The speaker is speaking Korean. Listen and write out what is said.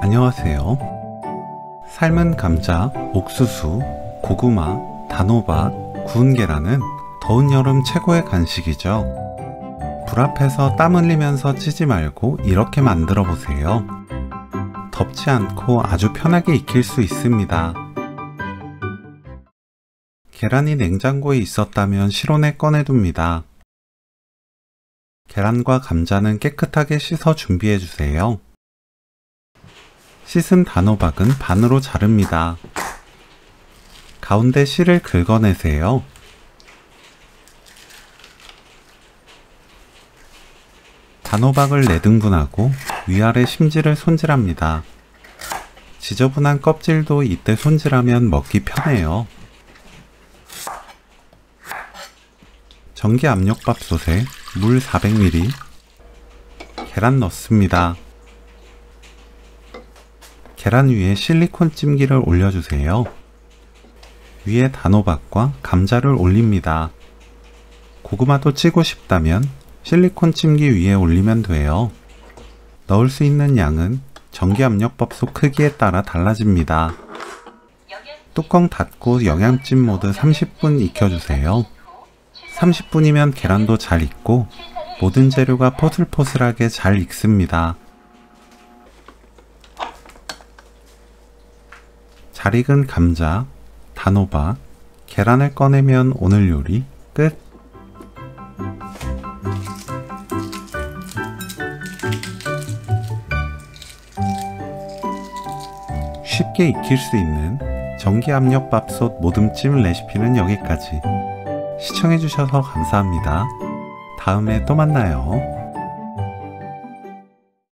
안녕하세요. 삶은 감자, 옥수수, 고구마, 단호박, 구운 계란은 더운 여름 최고의 간식이죠. 불 앞에서 땀 흘리면서 찌지 말고 이렇게 만들어 보세요. 덥지 않고 아주 편하게 익힐 수 있습니다. 계란이 냉장고에 있었다면 실온에 꺼내둡니다. 계란과 감자는 깨끗하게 씻어 준비해 주세요. 씻은 단호박은 반으로 자릅니다. 가운데 씨를 긁어내세요. 단호박을 4등분하고 위아래 심지를 손질합니다. 지저분한 껍질도 이때 손질하면 먹기 편해요. 전기 압력밥솥에 물 400ml, 계란 넣습니다. 계란 위에 실리콘 찜기를 올려주세요. 위에 단호박과 감자를 올립니다. 고구마도 찌고 싶다면 실리콘 찜기 위에 올리면 돼요. 넣을 수 있는 양은 전기압력밥솥 크기에 따라 달라집니다. 뚜껑 닫고 영양찜 모드 30분 익혀주세요. 30분이면 계란도 잘 익고 모든 재료가 포슬포슬하게 잘 익습니다. 잘 익은 감자, 단호박, 계란을 꺼내면 오늘 요리 끝! 쉽게 익힐 수 있는 전기압력밥솥 모듬찜 레시피는 여기까지. 시청해주셔서 감사합니다. 다음에 또 만나요.